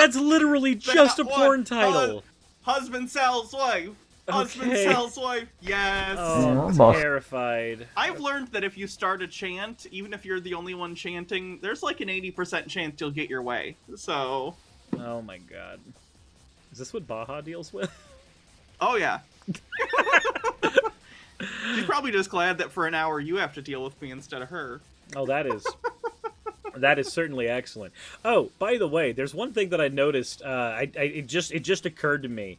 That's literally just a porn title. Husband sells wife. Husband sells wife. Yes. Oh, I'm terrified. I've learned that if you start a chant, even if you're the only one chanting, there's like an 80% chance you'll get your way. So. Oh my god. Is this what Baja deals with? Oh yeah. She's probably just glad that for an hour you have to deal with me instead of her. Oh, that is certainly excellent. Oh, by the way, there's one thing that I noticed. It just occurred to me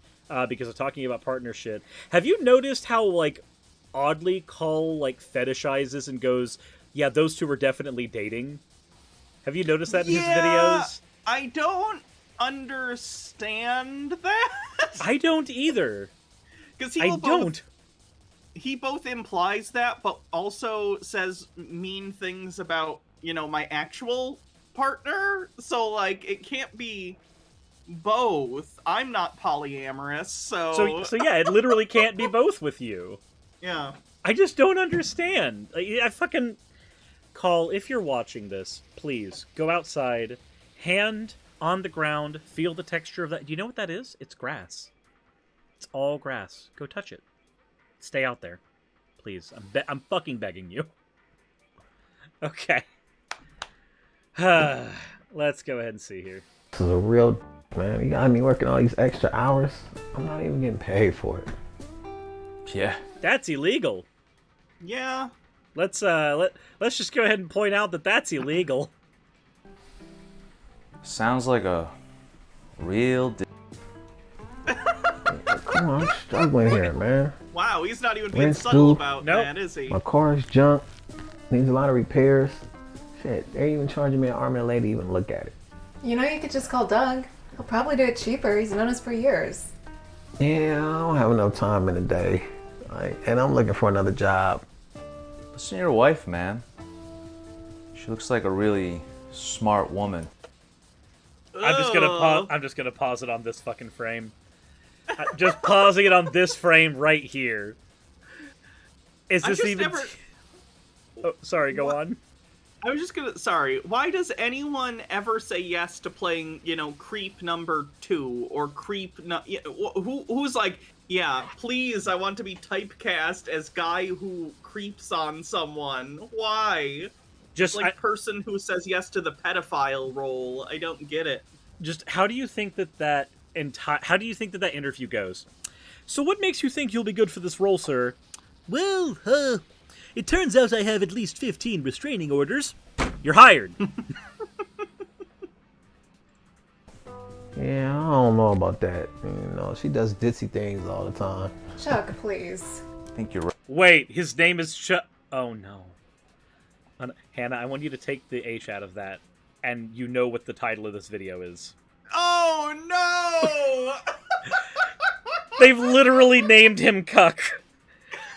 because of talking about partner shit. Have you noticed how like oddly Call like fetishizes and goes, "Yeah, those two were definitely dating"? Have you noticed that in his videos? I don't understand that. I don't either. Because he both implies that, but also says mean things about, you know, my actual partner. So, like, it can't be both. I'm not polyamorous, so yeah, it literally can't be both with you. Yeah. I just don't understand. I fucking... Call, if you're watching this, please, go outside, hand on the ground, feel the texture of that. Do you know what that is? It's grass. It's all grass. Go touch it. Stay out there. Please. I'm fucking begging you. Okay. Let's go ahead and see here. This is a real man. You got me working all these extra hours. I'm not even getting paid for it. Yeah. That's illegal. Yeah. Let's just go ahead and point out that that's illegal. Sounds like a real Come on, I'm struggling here, man. Wow, he's not even being subtle about that, is he? My car is junk. Needs a lot of repairs. Shit, they're even charging me an arm and a leg to even look at it. You know, you could just call Doug. He'll probably do it cheaper. He's known us for years. Yeah, I don't have enough time in the day. And I'm looking for another job. Listen to your wife, man. She looks like a really smart woman. I'm just gonna pause it on this fucking frame. Just pausing it on this frame right here. Is this even? Oh, sorry. Go on. I was just gonna. Sorry. Why does anyone ever say yes to playing, you know, creep number 2 or creep? Who's like, yeah, please, I want to be typecast as guy who creeps on someone. Why? Just like person who says yes to the pedophile role. I don't get it. Just how do you think that interview goes? So what makes you think you'll be good for this role, sir? Well, it turns out I have at least 15 restraining orders. You're hired. Yeah, I don't know about that. You know, she does ditzy things all the time. Chuck, please. I think you're right. Wait, his name is Chuck. Oh no. Hannah, I want you to take the H out of that, and you know what the title of this video is. Oh no! They've literally named him Cuck.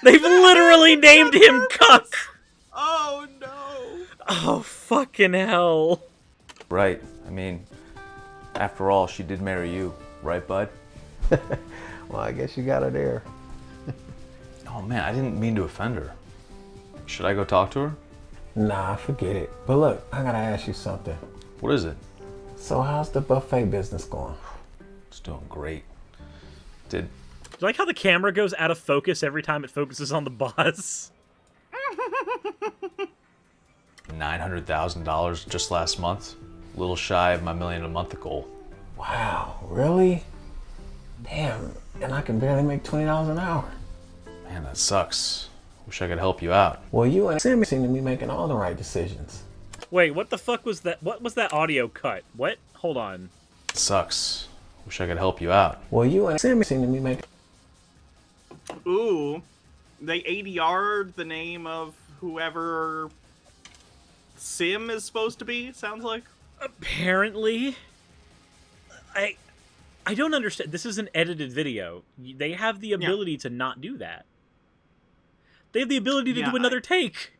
They've literally named him Cuck! Oh no! Oh, fucking hell. Right. I mean, after all, she did marry you, right, bud? Well, I guess you got her there. Oh man, I didn't mean to offend her. Should I go talk to her? Nah, forget it. But look, I gotta ask you something. What is it? So how's the buffet business going? It's doing great. Do you like how the camera goes out of focus every time it focuses on the boss? $900,000 just last month. A little shy of my $1 million a month goal. Wow, really? Damn, and I can barely make $20 an hour. Man, that sucks. Wish I could help you out. Well, you and Sam seem to be making all the right decisions. Wait, what the fuck was that? What was that audio cut? What? Hold on. It sucks. Wish I could help you out. Well, you and Sam seem to be making... Ooh. They ADR'd the name of whoever Sim is supposed to be, sounds like. Apparently. I don't understand. This is an edited video. They have the ability to not do that. They have the ability to do another take.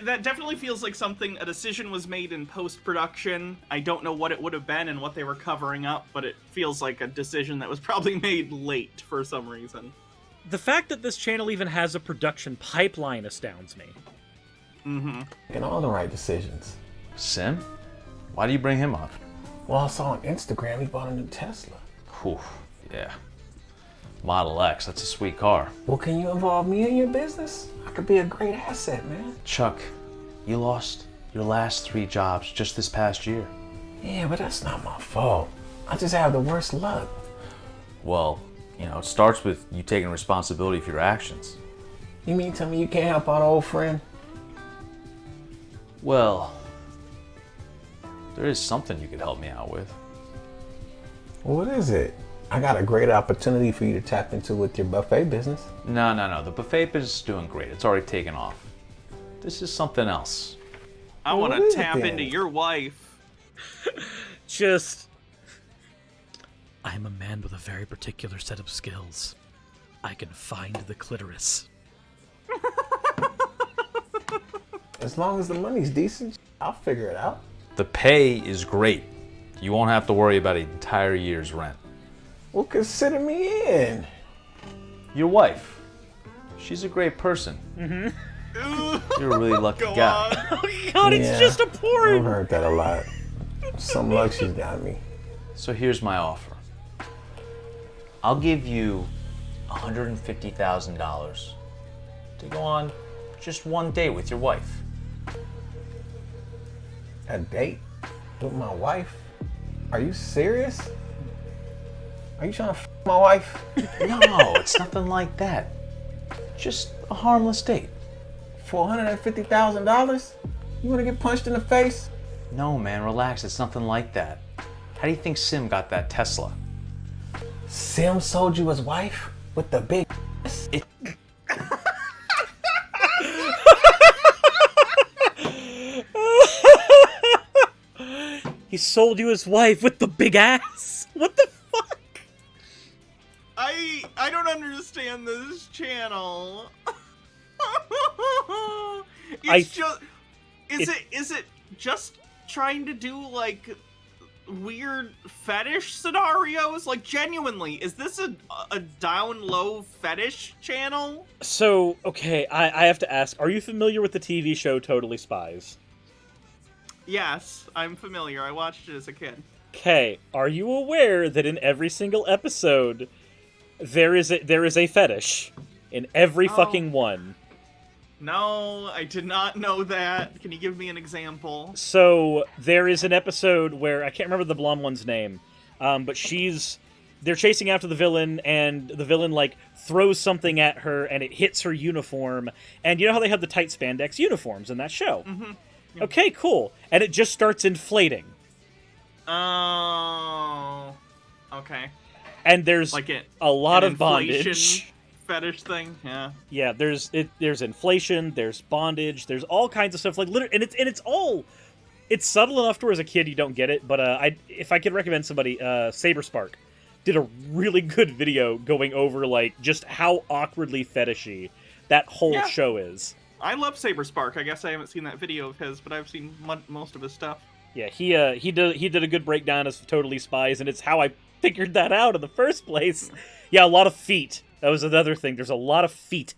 That definitely feels like a decision was made in post-production. I don't know what it would have been and what they were covering up, but it feels like a decision that was probably made late for some reason. The fact that this channel even has a production pipeline astounds me. Mm-hmm. Making all the right decisions. Sim? Why do you bring him up? Well, I saw on Instagram he bought a new Tesla. Whew, yeah. Model X, that's a sweet car. Well, can you involve me in your business? I could be a great asset, man. Chuck, you lost your last 3 jobs just this past year. Yeah, but that's not my fault. I just have the worst luck. Well, it starts with you taking responsibility for your actions. You mean tell me you can't help out an old friend? Well, there is something you could help me out with. What is it? I got a great opportunity for you to tap into with your buffet business. No. The buffet business is doing great. It's already taken off. This is something else. I want What to is it tap then? into your wife. I'm a man with a very particular set of skills. I can find the clitoris. As long as the money's decent, I'll figure it out. The pay is great. You won't have to worry about an entire year's rent. Well, consider me in. Your wife, she's a great person. Mm-hmm. You're a really lucky Go guy. on. Oh god, it's Yeah, just a I've porn! heard that a lot. Some luck she's got me. So here's my offer. I'll give you $150,000 to go on just one date with your wife. A date with my wife? Are you serious? Are you trying to f my wife? No, it's nothing like that. Just a harmless date. For $150,000? You want to get punched in the face? No, man, relax. It's nothing like that. How do you think Sim got that Tesla? Sim sold you his wife with the big It, He sold you his wife with the big ass? What the fuck? I don't understand this channel. Is it just trying to do like weird fetish scenarios? Like genuinely, is this a down low fetish channel? So, okay, I have to ask, are you familiar with the TV show Totally Spies? Yes, I'm familiar. I watched it as a kid. Okay, are you aware that in every single episode there is a fetish in every fucking one? No, I did not know that. Can you give me an example? So there is an episode where I can't remember the blonde one's name, but they're chasing after the villain, and the villain like throws something at her, and it hits her uniform. And you know how they have the tight spandex uniforms in that show? Mm-hmm. Yeah. Okay, cool. And it just starts inflating. Oh, okay. And there's like a lot an of bondage. Fetish thing, yeah. Yeah, there's inflation, there's bondage, there's all kinds of stuff like literally, and it's subtle enough to where as a kid you don't get it. But if I could recommend somebody, Saberspark did a really good video going over like just how awkwardly fetishy that whole show is. I love Saberspark. I guess I haven't seen that video of his, but I've seen most of his stuff. Yeah, he did a good breakdown of Totally Spies, and it's how I figured that out in the first place. Yeah, a lot of feet. That was another thing. There's a lot of feet.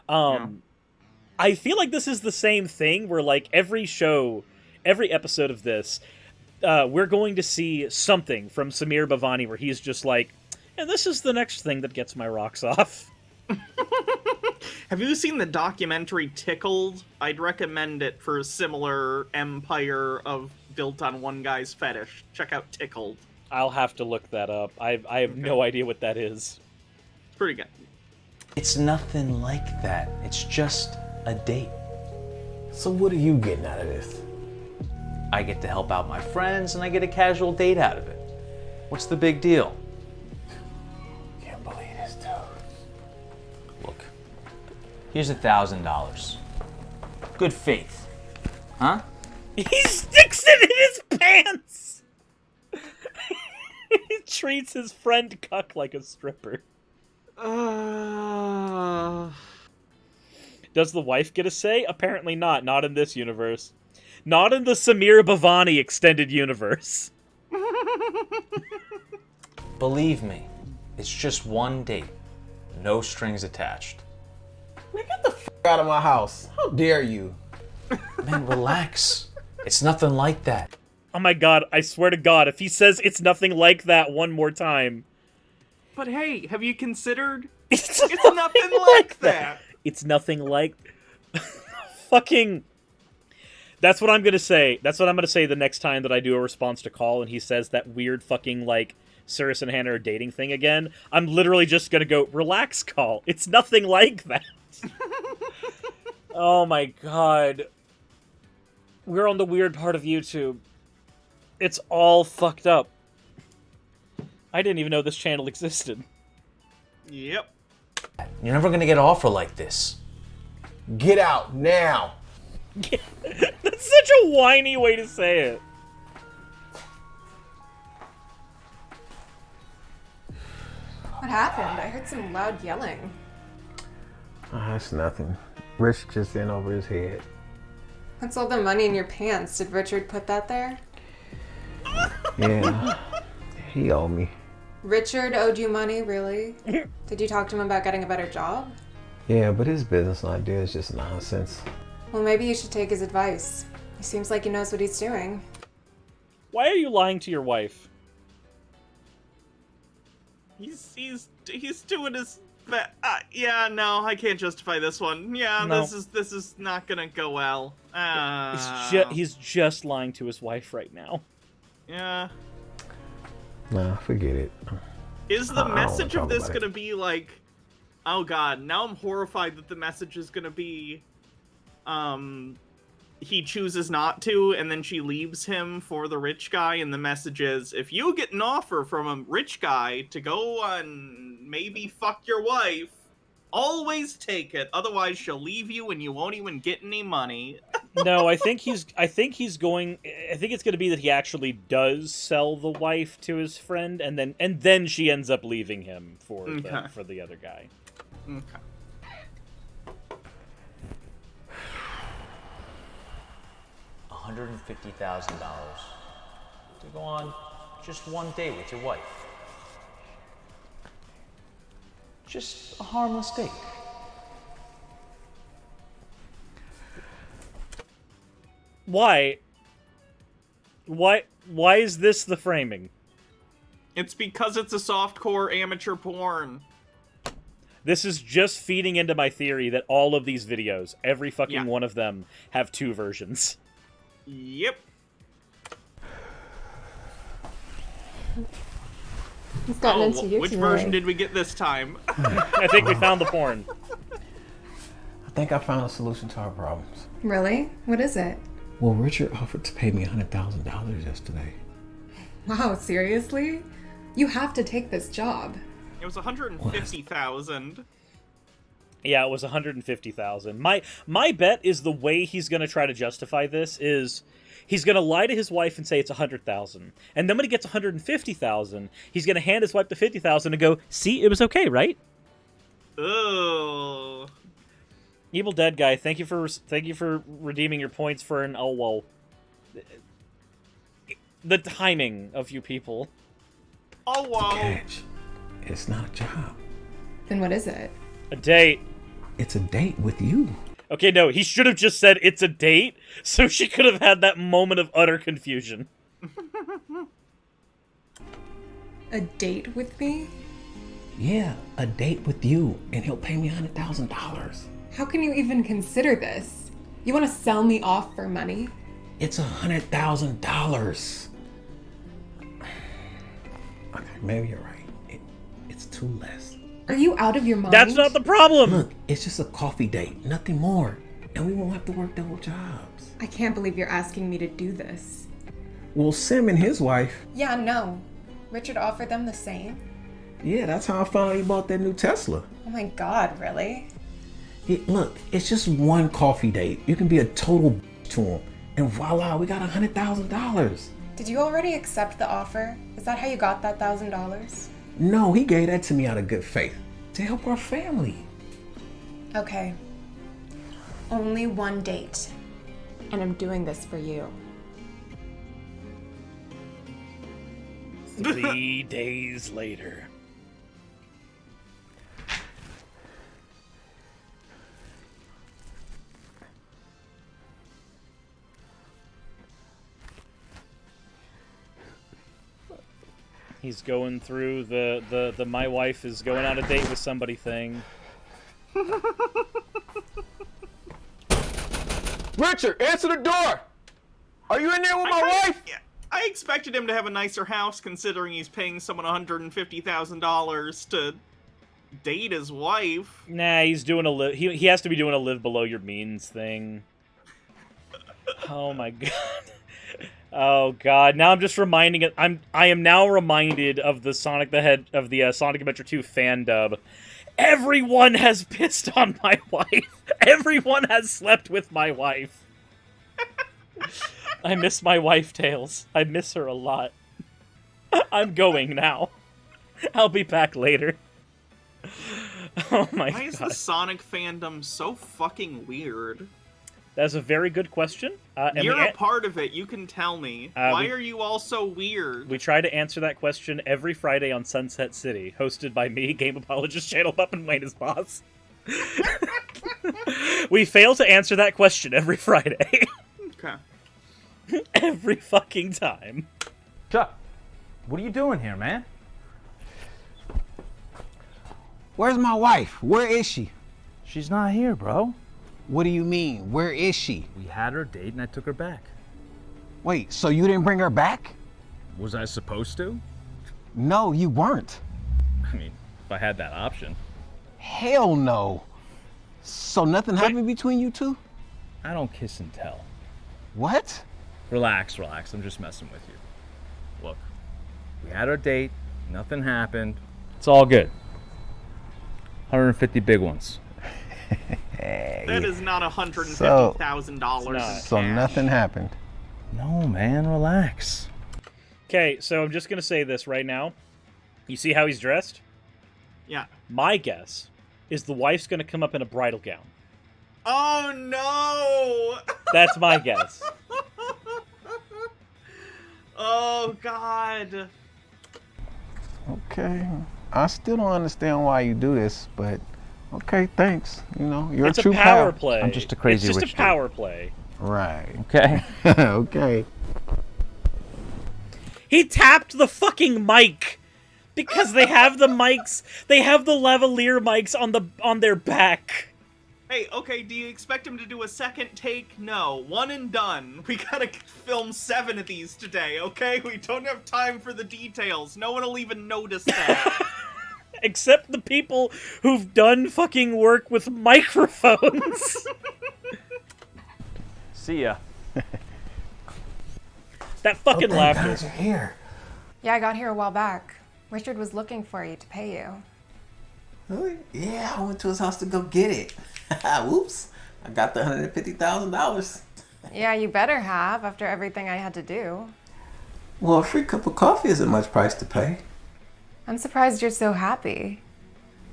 I feel like this is the same thing where, like, every episode of this, we're going to see something from Samir Bhavani where he's just like, and this is the next thing that gets my rocks off. Have you seen the documentary Tickled? I'd recommend it for a similar empire of built on one guy's fetish. Check out Tickled. I'll have to look that up. I have no idea what that is. It's pretty good. it's nothing like that. It's just a date. So what are you getting out of this? I get to help out my friends, and I get a casual date out of it. What's the big deal? Can't believe this, dude. Look, here's $1,000. Good faith. Huh? He sticks it in his pants! He treats his friend Cuck like a stripper. Does the wife get a say? Apparently not. Not in this universe. Not in the Samir Bhavani extended universe. Believe me, it's just one date. No strings attached. Man, get the f*** out of my house. How dare you? Man, relax. It's nothing like that. Oh my god, I swear to god, if he says it's nothing like that one more time. But hey, have you considered It's nothing like that? It's nothing like... Fucking... That's what I'm gonna say. That's what I'm gonna say the next time that I do a response to Call and he says that weird fucking, like, Suris and Hannah are dating thing again. I'm literally just gonna go, relax, Call. It's nothing like that. Oh my god. We're on the weird part of YouTube. It's all fucked up. I didn't even know this channel existed. Yep. You're never gonna get an offer like this. Get out now. That's such a whiny way to say it. What happened? I heard some loud yelling. Oh, that's nothing. Rich just in over his head. What's all the money in your pants? Did Richard put that there? Yeah, he owed me. Richard owed you money, really? Did you talk to him about getting a better job? Yeah, but his business idea is just nonsense. Well, maybe you should take his advice. He seems like he knows what he's doing. Why are you lying to your wife? He's doing his yeah, no, I can't justify this one. Yeah, No. this is not gonna go well. He's just lying to his wife right now. Yeah. Nah, forget it. Is the I don't wanna message talk of this about it. gonna be like, oh god, now I'm horrified that the message is gonna be, he chooses not to, and then she leaves him for the rich guy, and the message is, if you get an offer from a rich guy to go and maybe fuck your wife, always take it, otherwise she'll leave you and you won't even get any money. No, I think it's going to be that he actually does sell the wife to his friend, and then she ends up leaving him for the other guy. Okay. $150,000 to go on just one date with your wife. Just a harmless date. Why? Why is this the framing? It's because it's a softcore amateur porn. This is just feeding into my theory that all of these videos, every fucking one of them, have two versions. Yep. He's gotten into you which today. version did we get this time? I think we found the porn. I think I found a solution to our problems. Really? What is it? Well, Richard offered to pay me $100,000 yesterday. Wow, seriously? You have to take this job. It was 150,000. Yeah, it was 150,000. My bet is the way he's gonna try to justify this is he's gonna lie to his wife and say it's 100,000, and then when he gets 150,000, he's gonna hand his wife the 50,000 and go, "See, it was okay, right?" Ugh. Evil Dead guy, thank you for redeeming your points for an well. The timing of you people. Oh, wow. Catch. It's not a job. Then what is it? A date. It's a date with you. Okay, no, he should have just said it's a date, so she could have had that moment of utter confusion. A date with me? Yeah, a date with you, and he'll pay me $100,000. How can you even consider this? You want to sell me off for money? It's $100,000. Okay, maybe you're right. It's too less. Are you out of your mind? That's not the problem! Look, it's just a coffee date, nothing more. And we won't have to work double jobs. I can't believe you're asking me to do this. Well, Sam and his wife. Yeah, no. Richard offered them the same? Yeah, that's how I found out he bought that new Tesla. Oh my god, really? Look, it's just one coffee date. You can be a total to him. And voila, we got $100,000. Did you already accept the offer? Is that how you got that $1,000? No, he gave that to me out of good faith. To help our family. Okay. Only one date. And I'm doing this for you. 3 days later. He's going through the my wife is going on a date with somebody thing. Richard, answer the door! Are you in there with my wife? Yeah, I expected him to have a nicer house, considering he's paying someone $150,000 to date his wife. Nah, he's doing he has to be doing a live below your means thing. Oh my god. Oh god. Now I'm just reminding it. I am now reminded of the Sonic Adventure 2 fan dub. Everyone has pissed on my wife. Everyone has slept with my wife. I miss my wife, Tails. I miss her a lot. I'm going now. I'll be back later. Oh my god. Why is the Sonic fandom so fucking weird? That's a very good question. You're a part of it. You can tell me. Why are you all so weird? We try to answer that question every Friday on Sunset City, hosted by me, Game Apologist Channel Pup, and Wayne as boss. We fail to answer that question every Friday. Okay. Every fucking time. Chuck, what are you doing here, man? Where's my wife? Where is she? She's not here, bro. What do you mean? Where is she? We had her date and I took her back. Wait, so you didn't bring her back? Was I supposed to? No, you weren't. I mean, if I had that option. Hell no. So nothing happened between you two? I don't kiss and tell. What? Relax. I'm just messing with you. Look, we had our date. Nothing happened. It's all good. 150 big ones. That is not $150,000. So nothing happened. No, man, relax. Okay, so I'm just gonna say this right now. You see how he's dressed? Yeah. My guess is the wife's gonna come up in a bridal gown. Oh no! That's my guess. Oh god. Okay. I still don't understand why you do this, but okay, thanks. You know, you're It's a true a power pal. play. I'm just a crazy It's just rich a power play. Right. Okay. Okay. He tapped the fucking mic because they have the mics. They have the lavalier mics on their back. Hey, okay, do you expect him to do a second take? No. One and done. We gotta film 7 of these today, okay? We don't have time for the details. No one will even notice that. Except the people who've done fucking work with microphones. See ya. That fucking laughter. You're here. Yeah, I got here a while back. Richard was looking for you to pay you. Really? Yeah, I went to his house to go get it. Whoops. I got the $150,000. Yeah, you better have after everything I had to do. Well, a free cup of coffee isn't much price to pay. I'm surprised you're so happy.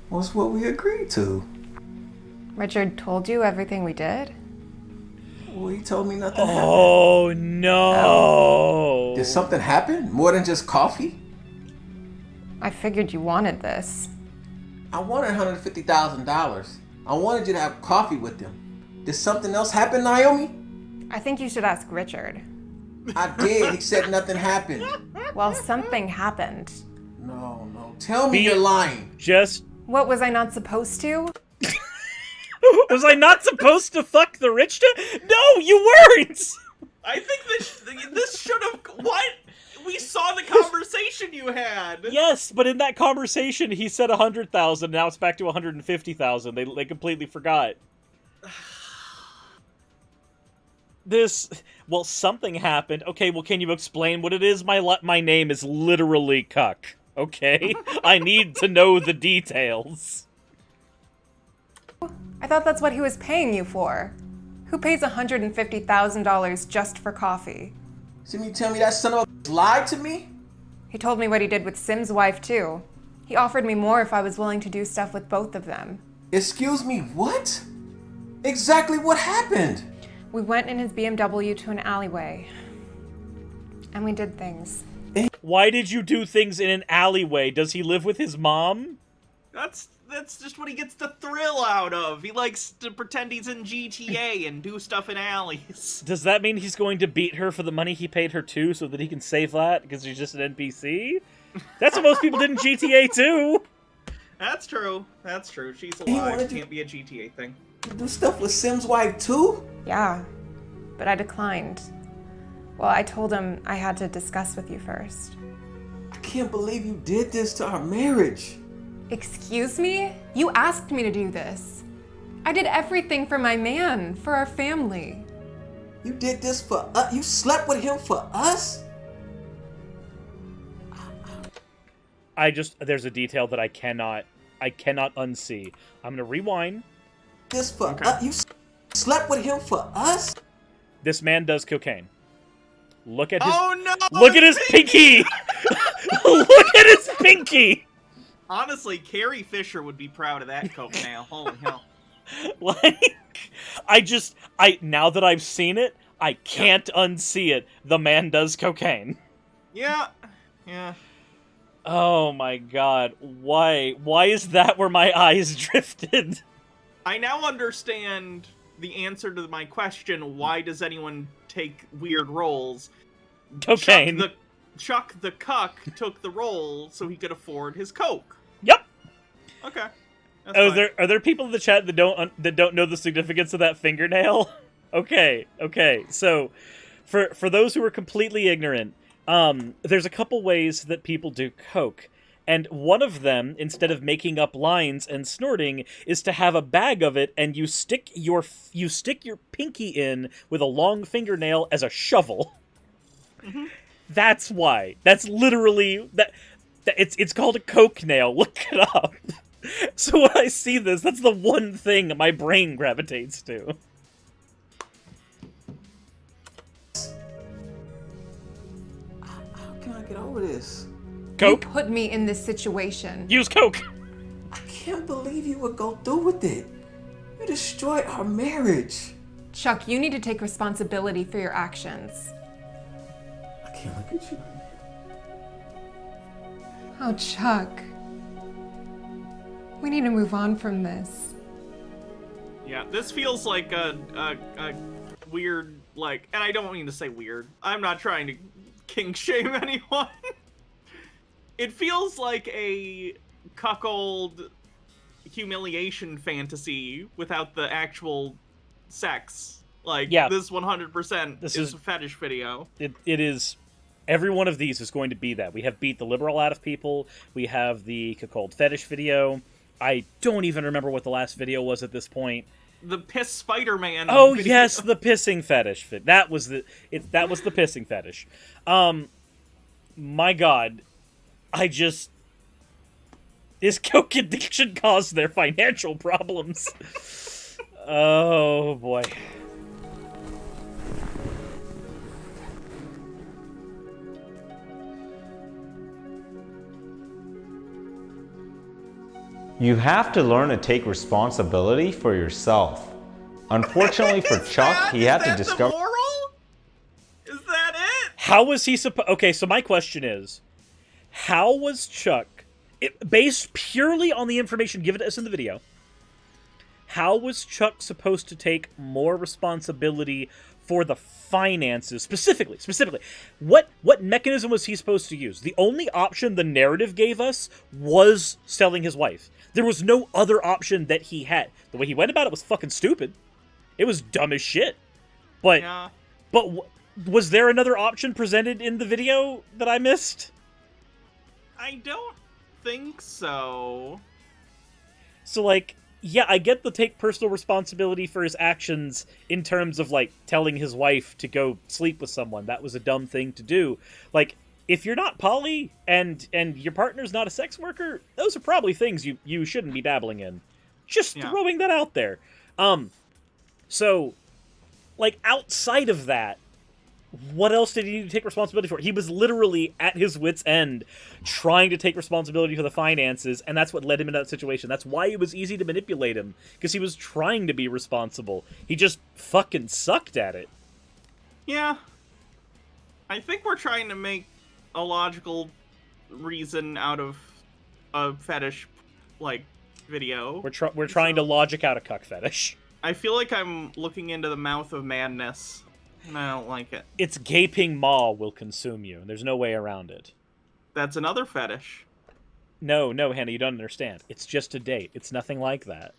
Well, it's what we agreed to. Richard told you everything we did? Well, he told me nothing happened. Oh no. Did something happen? More than just coffee? I figured you wanted this. I wanted $150,000. I wanted you to have coffee with them. Did something else happen, Naomi? I think you should ask Richard. I did. He said nothing happened. Well, something happened. No. Tell me you're lying. Just... What, was I not supposed to? Was I not supposed to fuck the rich No, you weren't! I think this should have... What? We saw the conversation you had! Yes, but in that conversation he said 100,000, now it's back to 150,000. They completely forgot. Well, something happened. Okay, well, can you explain what it is? My name is literally Cuck, okay? I need to know the details. I thought that's what he was paying you for. Who pays $150,000 just for coffee? So you tell me that son of a lied to me? He told me what he did with Sim's wife, too. He offered me more if I was willing to do stuff with both of them. Excuse me, what? Exactly what happened? We went in his BMW to an alleyway. And we did things. Why did you do things in an alleyway? Does he live with his mom? That's just what he gets the thrill out of. He likes to pretend he's in GTA and do stuff in alleys. Does that mean he's going to beat her for the money he paid her too so that he can save that because she's just an NPC? That's what most people did in GTA too. That's true. That's true. She's He alive. wanted to- Can't be a GTA thing. Do stuff with Sim's wife too? Yeah, but I declined. Well, I told him I had to discuss with you first. I can't believe you did this to our marriage. Excuse me? You asked me to do this. I did everything for my man, for our family. You did this for us? You slept with him for us? There's a detail that I cannot unsee. I'm gonna rewind. This for us? You slept with him for us? This man does cocaine. Look at his no! Look at his pinky! Look at his pinky! Honestly, Carrie Fisher would be proud of that coke now. Holy hell. Like, now that I've seen it, I can't unsee it. The man does cocaine. Yeah. Yeah. Oh my god. Why is that where my eyes drifted? I now understand the answer to my question, why does anyone take weird roles? Cocaine. Chuck the cuck took the role so he could afford his coke. Yep. Okay. That's Oh, fine. are there people in the chat that don't know the significance of that fingernail? Okay. So, for those who are completely ignorant, there's a couple ways that people do coke, and one of them, instead of making up lines and snorting, is to have a bag of it, and you stick your pinky in with a long fingernail as a shovel. Mm-hmm. That's why. That's literally that. It's called a coke nail. Look it up. So when I see this, that's the one thing my brain gravitates to. How can I get over this? Coke. You put me in this situation. Use coke. I can't believe you would go through with it. You destroyed our marriage. Chuck, you need to take responsibility for your actions. I can't look at you. Oh, Chuck. We need to move on from this. Yeah, this feels like a weird, like, and I don't mean to say weird. I'm not trying to kink shame anyone. It feels like a cuckold humiliation fantasy without the actual sex. Like, Yeah. this 100% This is is- a fetish video. It is. Every one of these is going to be that. We have beat the liberal out of people. We have the cuckold fetish video. I don't even remember what the last video was at this point. The piss Spider-Man Oh video. yes, the pissing fetish. That was the pissing fetish. My God, this coke addiction caused their financial problems. Oh boy. You have to learn to take responsibility for yourself. Unfortunately for Chuck, he had to discover. The moral? Is that it? How was he supposed? Okay, so my question is, how was Chuck, based purely on the information given to us in the video, how was Chuck supposed to take more responsibility for the finances specifically? What mechanism was he supposed to use? The only option the narrative gave us was selling his wife. There was no other option that he had. The way he went about it was fucking stupid. It was dumb as shit. But Yeah. was there another option presented in the video that I missed? I don't think so. So, like, yeah, I get the take personal responsibility for his actions in terms of, like, telling his wife to go sleep with someone. That was a dumb thing to do. Like, if you're not poly and your partner's not a sex worker, those are probably things you shouldn't be dabbling in. Just throwing that out there. So, like, outside of that, what else did he need to take responsibility for? He was literally at his wit's end trying to take responsibility for the finances, and that's what led him into that situation. That's why it was easy to manipulate him, because he was trying to be responsible. He just fucking sucked at it. Yeah. I think we're trying to make a logical reason out of a fetish, like, video. We're trying to logic out a cuck fetish. I feel like I'm looking into the mouth of madness, and I don't like it. Its gaping maw will consume you, and there's no way around it. That's another fetish. No, Hannah, you don't understand. It's just a date. It's nothing like that.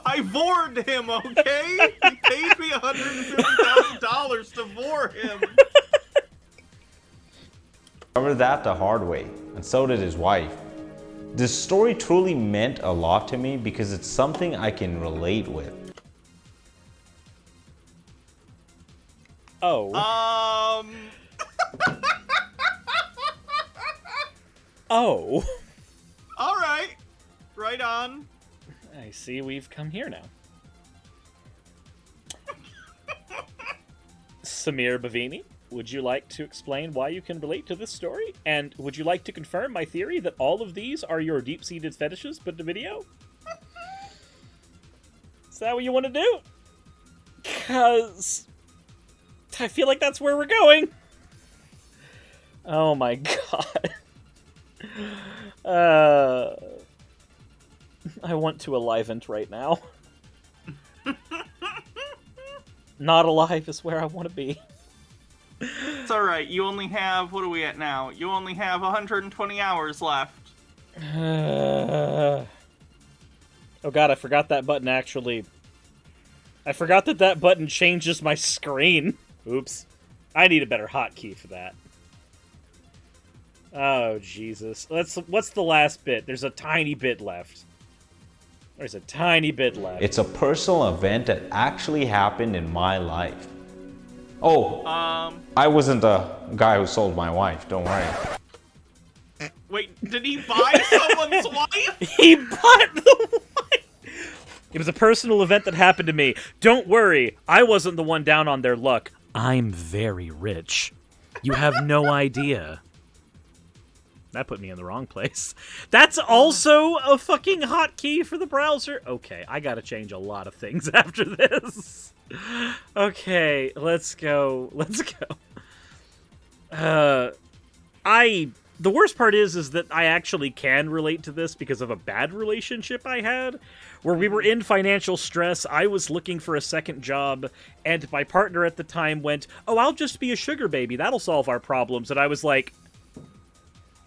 I vored him, okay? He paid me $150,000 to vore him. Discovered that the hard way, and so did his wife. This story truly meant a lot to me because it's something I can relate with. Oh. Oh. All right. Right on. I see we've come here now. Samir Bavini, would you like to explain why you can relate to this story? And would you like to confirm my theory that all of these are your deep-seated fetishes put to video? Is that what you want to do? Because I feel like that's where we're going. Oh my god. I want to alivent right now. Not alive is where I want to be. It's alright, you only have, what are we at now? You only have 120 hours left. Oh god, I forgot that button actually... I forgot that button changes my screen. Oops. I need a better hotkey for that. Oh, Jesus. What's the last bit? There's a tiny bit left. There's a tiny bit left. It's a personal event that actually happened in my life. Oh, I wasn't the guy who sold my wife, don't worry. Wait, did he buy someone's wife? He bought the wife! It was a personal event that happened to me. Don't worry, I wasn't the one down on their luck. I'm very rich. You have no idea. That put me in the wrong place. That's also a fucking hotkey for the browser? Okay, I gotta change a lot of things after this. Okay, let's go. Let's go. The worst part is that I actually can relate to this because of a bad relationship I had, where we were in financial stress, I was looking for a second job, and my partner at the time went, "Oh, I'll just be a sugar baby, that'll solve our problems," and I was like,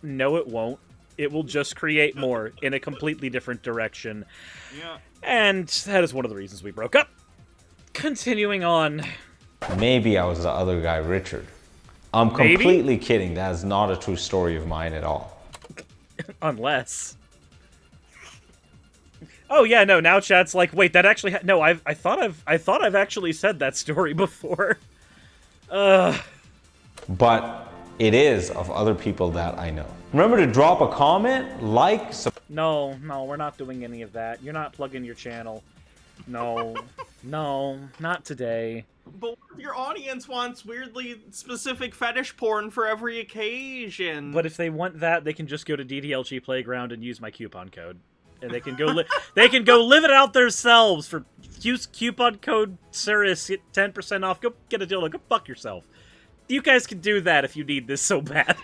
no, it won't. It will just create more in a completely different direction. Yeah. And that is one of the reasons we broke up. Continuing on. Maybe I was the other guy, Richard. I'm Maybe? completely kidding. That is not a true story of mine at all. Unless. Oh yeah, no. Now chat's like, wait, that actually. No, I thought I've actually said that story before. But it is of other people that I know. Remember to drop a comment, like, No, we're not doing any of that. You're not plugging your channel. No, not today. But what if your audience wants weirdly specific fetish porn for every occasion? But if they want that, they can just go to DDLG Playground and use my coupon code. And they can go they can go live it out themselves for use coupon code Suris, get 10% off. Go get a dildo. Go fuck yourself. You guys can do that if you need this so bad.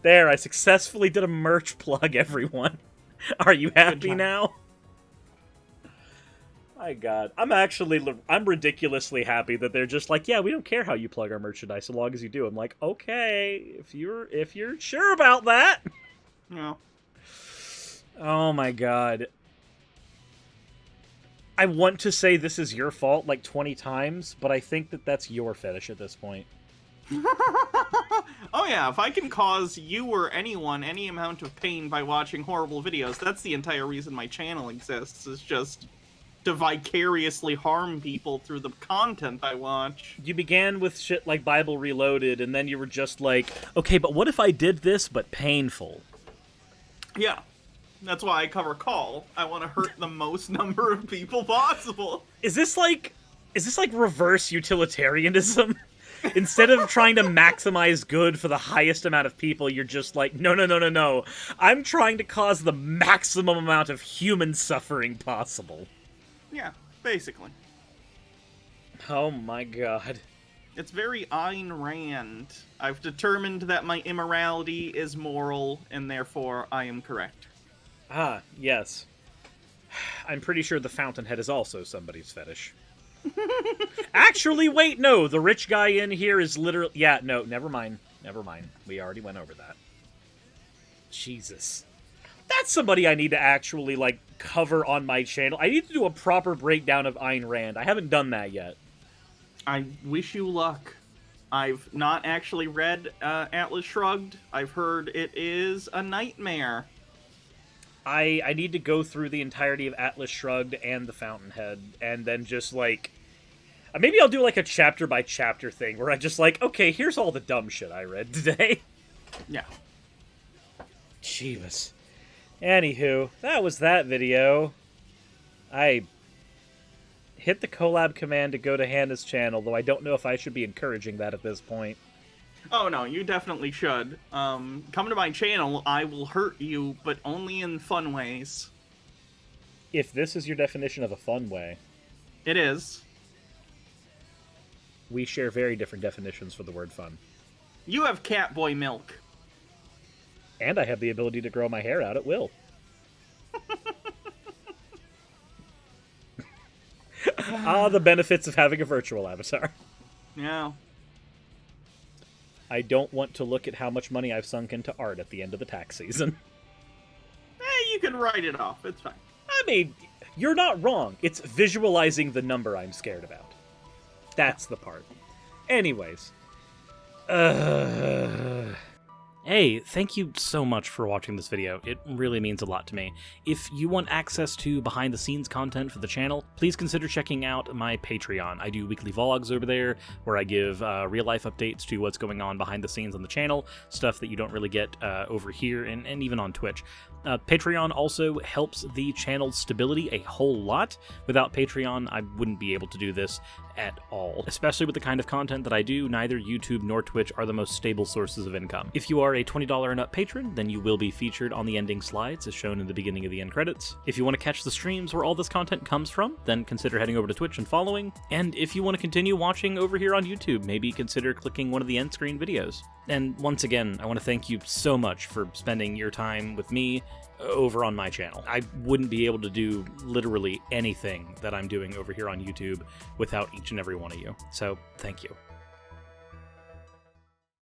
There, I successfully did a merch plug, everyone. Are you happy now? My god. I'm ridiculously happy that they're just like, yeah, we don't care how you plug our merchandise so long as you do. I'm like, okay, if you're sure about that. No. Oh my god. I want to say this is your fault like 20 times, but I think that that's your fetish at this point. Oh yeah, if I can cause you or anyone any amount of pain by watching horrible videos, that's the entire reason my channel exists, is just to vicariously harm people through the content I watch. You began with shit like Bible Reloaded, and then you were just like, okay, but what if I did this, but painful? Yeah. That's why I cover Call. I want to hurt the most number of people possible. Is this like reverse utilitarianism? Instead of trying to maximize good for the highest amount of people, you're just like, no. I'm trying to cause the maximum amount of human suffering possible. Yeah, basically. Oh my god. It's very Ayn Rand. I've determined that my immorality is moral, and therefore I am correct. Ah, yes. I'm pretty sure the fountainhead is also somebody's fetish. Actually, wait, no. The rich guy in here is literally... Yeah, no, never mind. Never mind. We already went over that. Jesus. That's somebody I need to actually, like, cover on my channel. I need to do a proper breakdown of Ayn Rand. I haven't done that yet. I wish you luck. I've not actually read Atlas Shrugged. I've heard it is a nightmare. I need to go through the entirety of Atlas Shrugged and The Fountainhead, and then just, like... Maybe I'll do, like, a chapter-by-chapter thing, where I just, like, okay, here's all the dumb shit I read today. Yeah. Jeebus. Anywho, that was that video. I hit the collab command to go to Hannah's channel, though I don't know if I should be encouraging that at this point. Oh, no, you definitely should. Come to my channel, I will hurt you, but only in fun ways. If this is your definition of a fun way... It is. We share very different definitions for the word fun. You have catboy milk. And I have the ability to grow my hair out at will. The benefits of having a virtual avatar. Yeah. I don't want to look at how much money I've sunk into art at the end of the tax season. You can write it off. It's fine. I mean, you're not wrong. It's visualizing the number I'm scared about. That's the part. Anyways. Hey, thank you so much for watching this video. It really means a lot to me. If you want access to behind-the-scenes content for the channel, please consider checking out my Patreon. I do weekly vlogs over there, where I give real-life updates to what's going on behind the scenes on the channel, stuff that you don't really get over here, and even on Twitch. Patreon also helps the channel's stability a whole lot. Without Patreon, I wouldn't be able to do this at all. Especially with the kind of content that I do, neither YouTube nor Twitch are the most stable sources of income. If you are a $20 and up patron, then you will be featured on the ending slides as shown in the beginning of the end credits. If you want to catch the streams where all this content comes from, then consider heading over to Twitch and following. And if you want to continue watching over here on YouTube, maybe consider clicking one of the end screen videos. And once again, I want to thank you so much for spending your time with me over on my channel. I wouldn't be able to do literally anything that I'm doing over here on YouTube without each and every one of you. So, thank you.